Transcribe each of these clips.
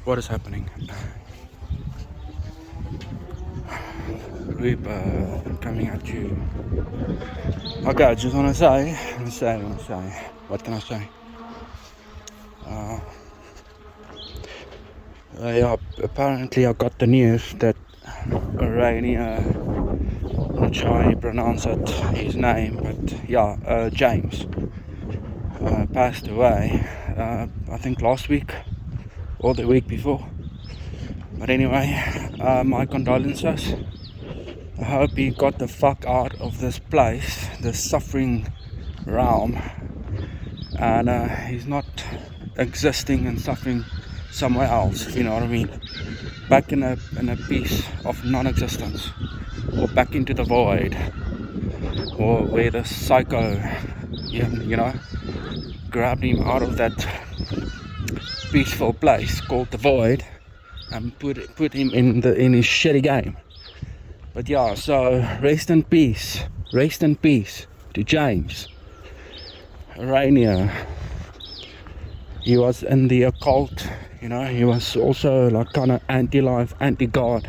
What is happening? Reap coming at you. Okay, I just want to say, what can I say? Yeah, apparently I got the news that Rainier, not sure how you pronounce it, his name, but yeah, James, passed away, I think last week or the week before. But anyway, my condolences. I hope he got the fuck out of this place, this suffering realm, and he's not existing and suffering somewhere else, you know what I mean? Back in a piece of non-existence, or back into the void, or where the psycho, you know, grabbed him out of that peaceful place called the void and put him in his shitty game. But yeah, so rest in peace to James Rainier. He was in the occult, you know, he was also like kind of anti-life, anti-God.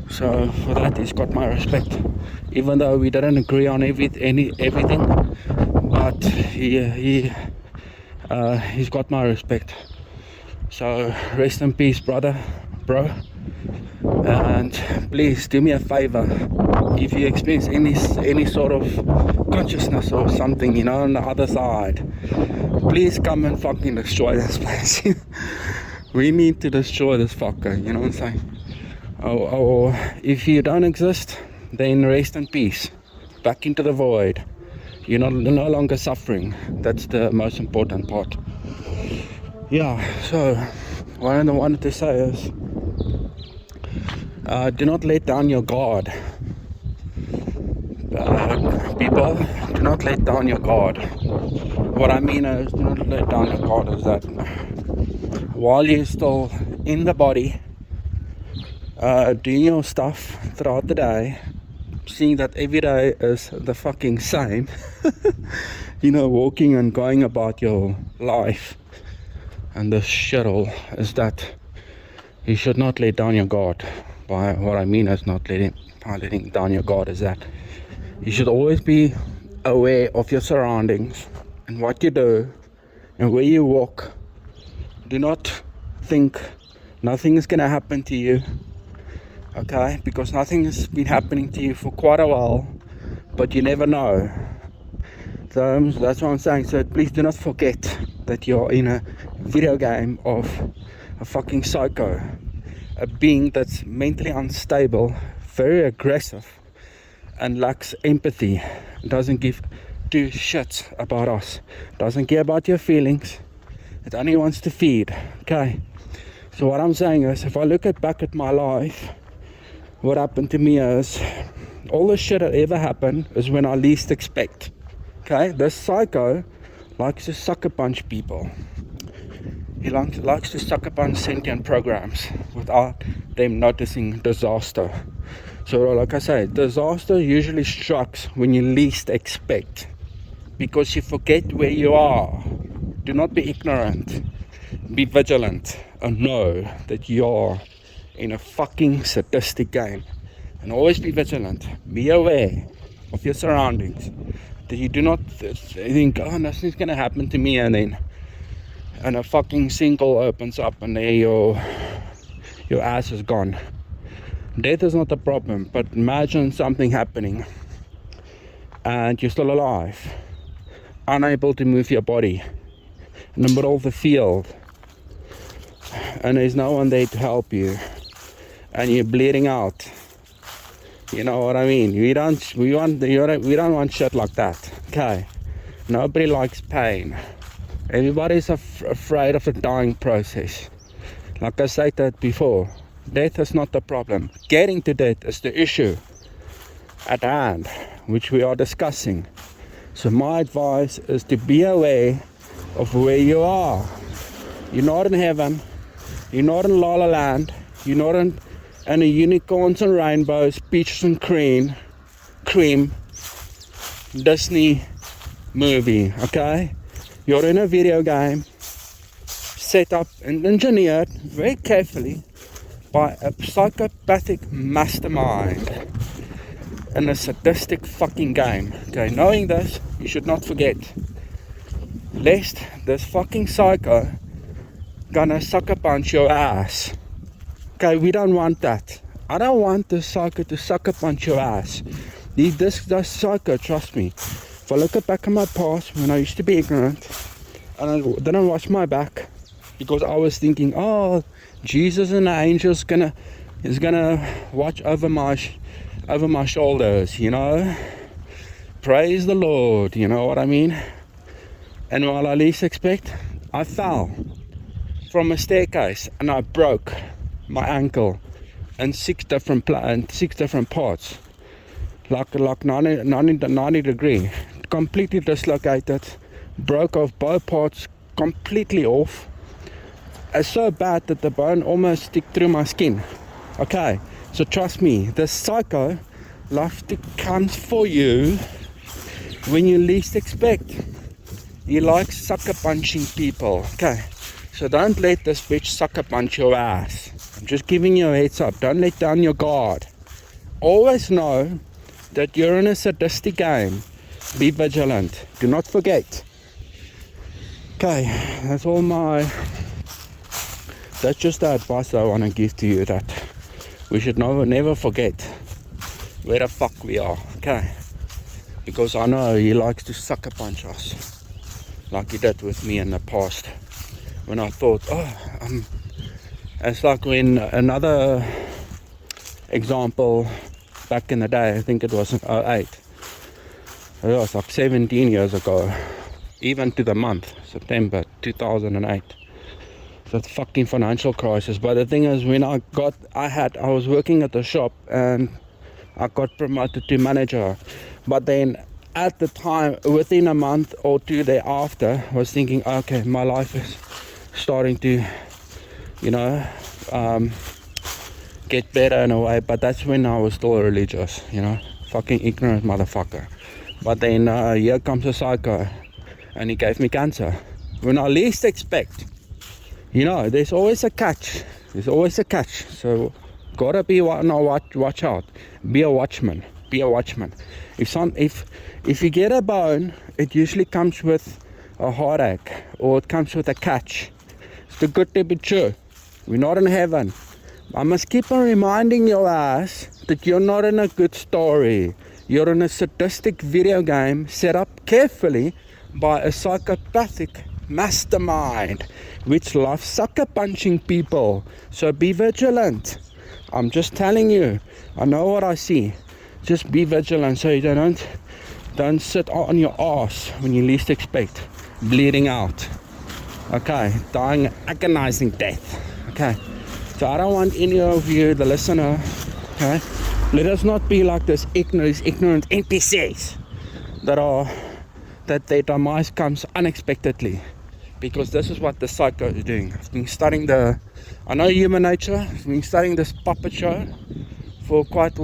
So for that he's got my respect. Even though we didn't agree on everything, but he's got my respect. So rest in peace, bro. And please do me a favor, if you experience any sort of consciousness or something, you know, on the other side, please come and fucking destroy this place. We need to destroy this fucker, you know what I'm saying? Or if you don't exist, then rest in peace, back into the void. You're no longer suffering. That's the most important part. Yeah, so what I wanted to say is, do not let down your guard. People, do not let down your guard. What I mean is, do not let down your guard is that while you're still in the body, doing your stuff throughout the day, seeing that every day is the fucking same, you know, walking and going about your life, and the shuttle is that you should not let down your guard. By what I mean is not letting down your guard is that you should always be aware of your surroundings and what you do and where you walk. Do not think nothing is going to happen to you, okay? Because nothing has been happening to you for quite a while, but you never know. So that's what I'm saying. So please do not forget that you're in a video game of a fucking psycho, a being that's mentally unstable, very aggressive, and lacks empathy, doesn't give two shits about us, doesn't care about your feelings, it only wants to feed, okay? So what I'm saying is, if I look back at my life, what happened to me is, all the shit that ever happened is when I least expect, okay? This psycho likes to sucker punch people. He likes to sucker punch sentient programs without them noticing disaster. So like I say, disaster usually strikes when you least expect, because you forget where you are. Do not be ignorant. Be vigilant and know that you are in a fucking sadistic game. And always be vigilant. Be aware of your surroundings. That you do not think, oh, nothing's going to happen to me, and then a fucking sinkhole opens up and there your ass is gone. Death is not the problem, but imagine something happening and you're still alive, unable to move your body in the middle of the field, and there's no one there to help you, and you're bleeding out. You know what I mean? We don't want shit like that, okay? Nobody likes pain. Everybody's afraid of the dying process. Like I said that before, death is not the problem. Getting to death is the issue at hand, which we are discussing. So my advice is to be aware of where you are. You're not in heaven. You're not in La La Land. You're not in a unicorns and rainbows, peaches and cream Disney movie, okay? You're in a video game set up and engineered very carefully by a psychopathic mastermind in a sadistic fucking game. Okay, knowing this, you should not forget, lest this fucking psycho gonna sucker punch your ass. Okay, we don't want that. I don't want the psycho to sucker punch your ass. This psycho, trust me. If I look back at my past when I used to be ignorant and I didn't watch my back because I was thinking, oh, Jesus and the angels is gonna watch over my shoulders, you know. Praise the Lord, you know what I mean? And while I least expect, I fell from a staircase and I broke my ankle in six different parts, like 90 degree, completely dislocated, broke off both parts completely off. It's so bad that the bone almost stick through my skin. Okay, so trust me, the psycho loves to come for you when you least expect. He likes sucker punching people. Okay, so don't let this bitch sucker punch your ass. I'm just giving you a heads up. Don't let down your guard. Always know that you're in a sadistic game. Be vigilant. Do not forget. Okay, that's just the advice I want to give to you, that we should never forget where the fuck we are. Okay, because I know he likes to sucker punch us like he did with me in the past, when I thought, it's like when another example back in the day, I think it was in 08, it was like 17 years ago, even to the month, September 2008, that fucking financial crisis. But the thing is, when I was working at the shop and I got promoted to manager, but then at the time, within a month or two thereafter, I was thinking, okay, my life is starting to, you know, get better in a way. But that's when I was still religious, you know, fucking ignorant motherfucker. But then here comes a psycho and he gave me cancer when I least expect. You know, there's always a catch. So gotta be watch out. Be a watchman. If you get a bone, it usually comes with a heartache, or it comes with a catch. It's too good to be true. We're not in heaven. I must keep on reminding your ass that you're not in a good story. You're in a sadistic video game set up carefully by a psychopathic mastermind which loves sucker punching people. So be vigilant. I'm just telling you. I know what I see. Just be vigilant so you don't sit on your ass when you least expect, bleeding out. Okay, dying agonizing death. Okay, so I don't want any of you, the listener, okay, let us not be like this ignorant NPCs that their demise comes unexpectedly, because this is what the psycho is doing. I've been studying I know human nature. I've been studying this puppet show for quite a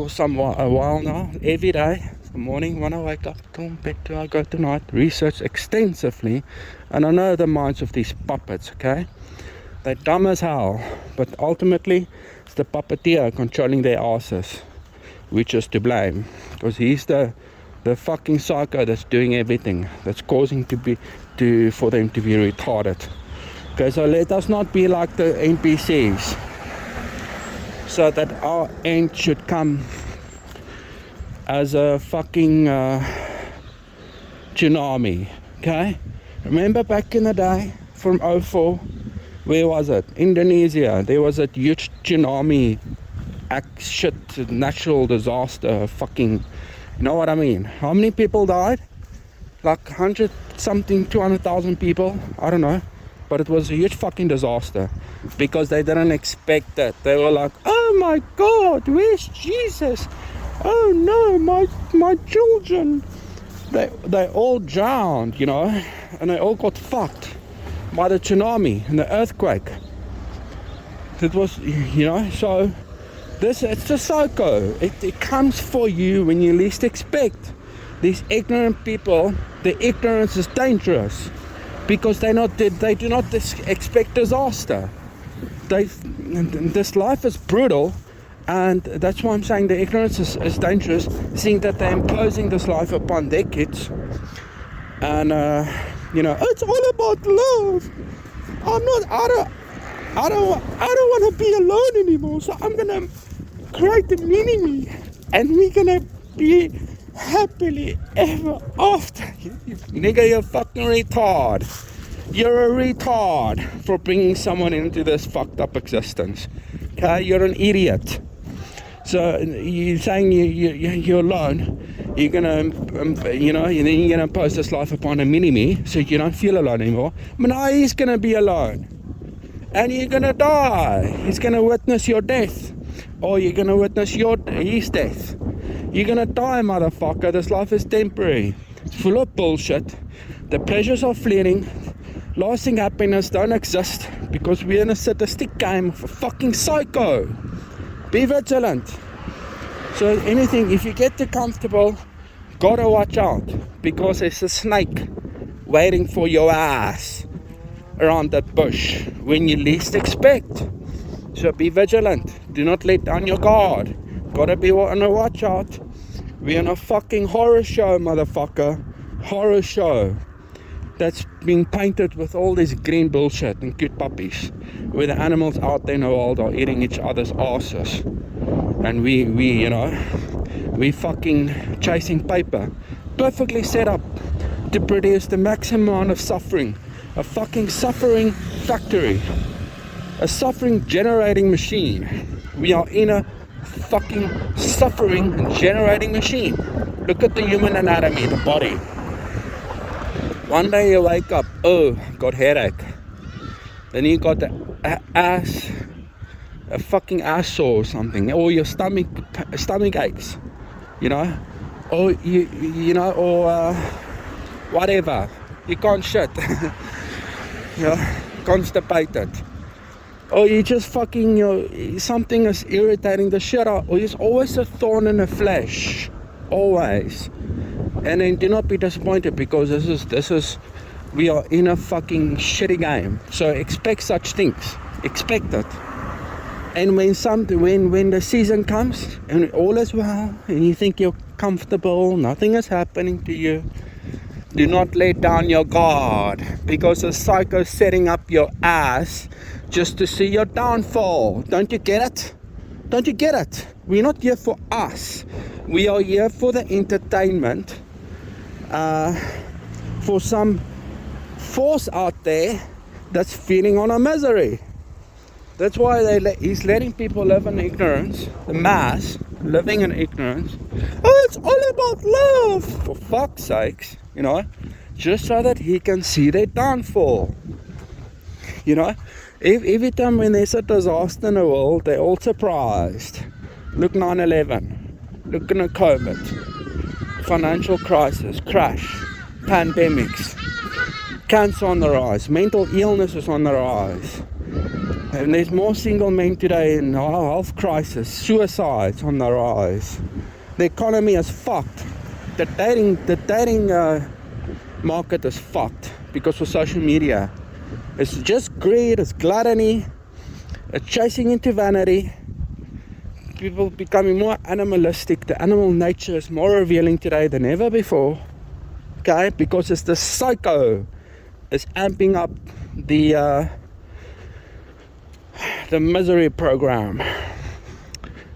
while now. Every day, the morning when I wake up, till bed till I go to night, research extensively, and I know the minds of these puppets. Okay, they're dumb as hell, but ultimately it's the puppeteer controlling their asses, which is to blame, because he's the fucking psycho that's doing everything, that's causing for them to be retarded. Okay, so let us not be like the NPCs, so that our end should come as a fucking tsunami. Okay, remember back in the day from 04, where was it? Indonesia. There was a huge tsunami, natural disaster, fucking, you know what I mean? How many people died? Like 100 something, 200,000 people, I don't know. But it was a huge fucking disaster because they didn't expect that. They were like, oh my God, where's Jesus? Oh no, my children. They all drowned, you know, and they all got fucked by the tsunami and the earthquake. It was, you know, so it's a psycho. It comes for you when you least expect. These ignorant people, the ignorance is dangerous. because they do not expect disaster. This life is brutal, and that's why I'm saying the ignorance is dangerous, seeing that they're imposing this life upon their kids. And it's all about love. I don't want to be alone anymore, so I'm gonna create a mini-me, and we're gonna be happily ever after. Nigga, you're fucking retard. You're a retard for bringing someone into this fucked up existence. Okay, you're an idiot. So you're saying you're alone. You're gonna, then you're gonna impose this life upon a mini-me, so you don't feel alone anymore. But now he's gonna be alone, and you're gonna die. He's gonna witness your death, or you're gonna witness his death. You're gonna die, motherfucker. This life is temporary. It's full of bullshit. The pleasures are fleeting. Lasting happiness don't exist, because we're in a sadistic game of a fucking psycho. Be vigilant. So if you get too comfortable, gotta watch out, because there's a snake waiting for your ass around that bush when you least expect. So be vigilant. Do not let down your guard. Gotta be on a watch out. We're in a fucking horror show, motherfucker. Horror show that's being painted with all this green bullshit and cute puppies, where the animals out there in the world are eating each other's asses, and we fucking chasing paper, perfectly set up to produce the maximum amount of suffering. A fucking suffering factory, a suffering generating machine. We are in a fucking suffering generating machine. Look at the human anatomy, the body. One day you wake up, got headache. Then you got a fucking ass sore or something, or your stomach aches, or or whatever. You can't shit, constipated, or you just fucking something is irritating the shit out, or there's always a thorn in the flesh, always. And then do not be disappointed, because this is we are in a fucking shitty game. So expect such things. Expect it. And when the season comes and all is well, and you think you're comfortable, nothing is happening to you, do not let down your guard, because the psycho's setting up your ass just to see your downfall. Don't you get it? Don't you get it? We're not here for us. We are here for the entertainment. For some force out there that's feeding on our misery. That's why he's letting people live in ignorance, the mass living in ignorance. Oh, it's all about love, for fuck's sakes, just so that he can see their downfall. Every time when there's a disaster in the world, they're all surprised. Look, 9/11, look at COVID. Financial crisis, crash, pandemics, cancer on the rise, mental illness is on the rise, and there's more single men today in health crisis, suicides on the rise. The economy is fucked. The dating market is fucked because of social media. It's just greed, it's gluttony, it's chasing into vanity. People becoming more animalistic. The animal nature is more revealing today than ever before. Okay, because it's the psycho is amping up the misery program.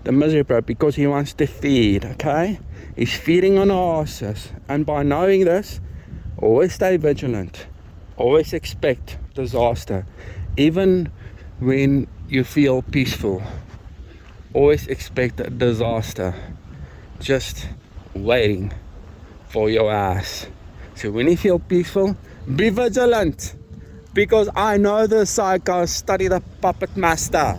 The misery program, because he wants to feed. Okay, he's feeding on our asses, and by knowing this, always stay vigilant. Always expect disaster, even when you feel peaceful. Always expect a disaster just waiting for your ass. So when you feel peaceful, be vigilant, because I know the psycho. Study the puppet master.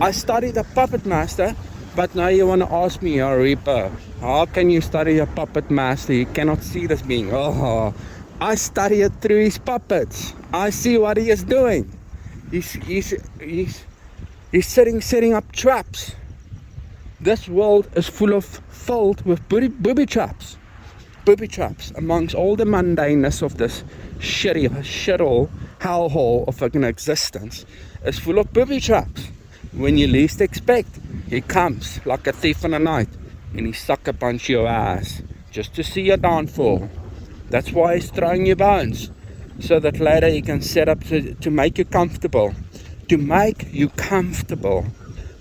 I studied the puppet master, but now you want to ask me, Reaper, how can you study a puppet master? You cannot see this being. I study it through his puppets. I see what he is doing. He's setting up traps. This world is filled with booby traps. booby traps. Amongst all the mundaneness of this shithole, hellhole of an existence, is full of booby traps. When you least expect, he comes like a thief in the night, and he sucker punch your ass just to see your downfall. That's why he's throwing you bones, so that later he can set up to make you comfortable. To make you comfortable,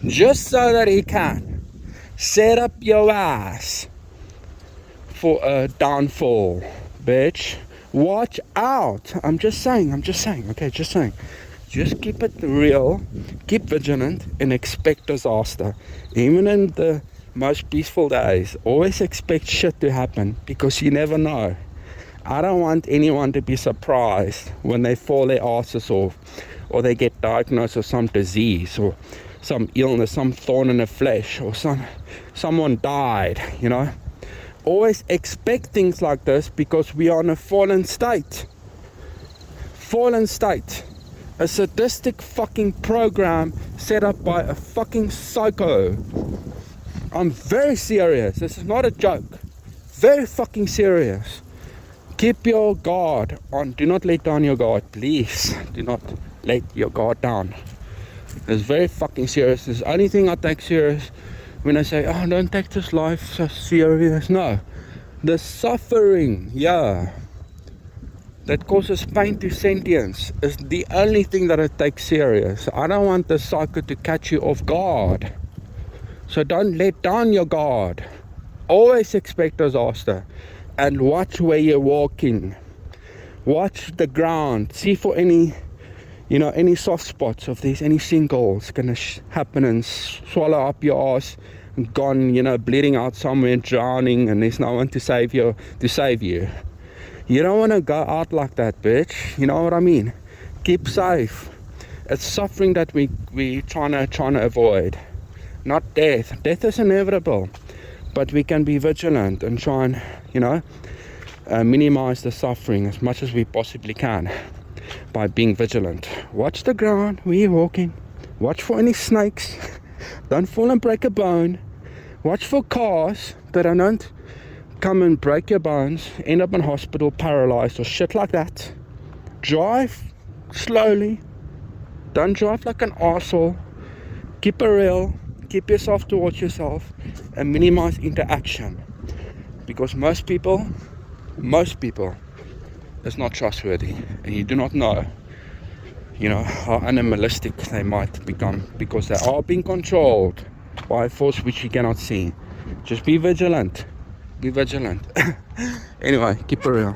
just so that he can set up your ass for a downfall, bitch. Watch out. I'm just saying, okay, just saying. Just keep it real, keep vigilant, and expect disaster. Even in the most peaceful days, always expect shit to happen, because you never know. I don't want anyone to be surprised when they fall their asses off, or they get diagnosed with some disease, or some illness, some thorn in the flesh, or someone died, you know. Always expect things like this, because we are in a fallen state. A sadistic fucking program set up by a fucking psycho. I'm very serious. This is not a joke. Very fucking serious. Keep your guard on. Do not let down your guard. Please do not let your guard down. It's very fucking serious. It's the only thing I take serious when I say, oh, don't take this life so serious. No. The suffering, that causes pain to sentience is the only thing that I take serious. I don't want the psycho to catch you off guard. So don't let down your guard. Always expect disaster. And watch where you're walking. Watch the ground. See for any soft spots. If there's any sinkholes gonna happen and swallow up your ass. Gone, bleeding out somewhere, drowning, and there's no one to save you. You don't want to go out like that, bitch. You know what I mean? Keep safe. It's suffering that we trying to avoid, not death. Death is inevitable, but we can be vigilant and try and minimize the suffering as much as we possibly can by being vigilant. Watch the ground where you're walking. Watch for any snakes. Don't fall and break a bone. Watch for cars that don't come and break your bones, end up in hospital paralyzed or shit like that. Drive slowly. Don't drive like an arsehole. Keep it real. Keep yourself towards yourself and minimize interaction. Because most people is not trustworthy, and you do not know how animalistic they might become, because they are being controlled by a force which you cannot see. Just be vigilant. Anyway, keep it real.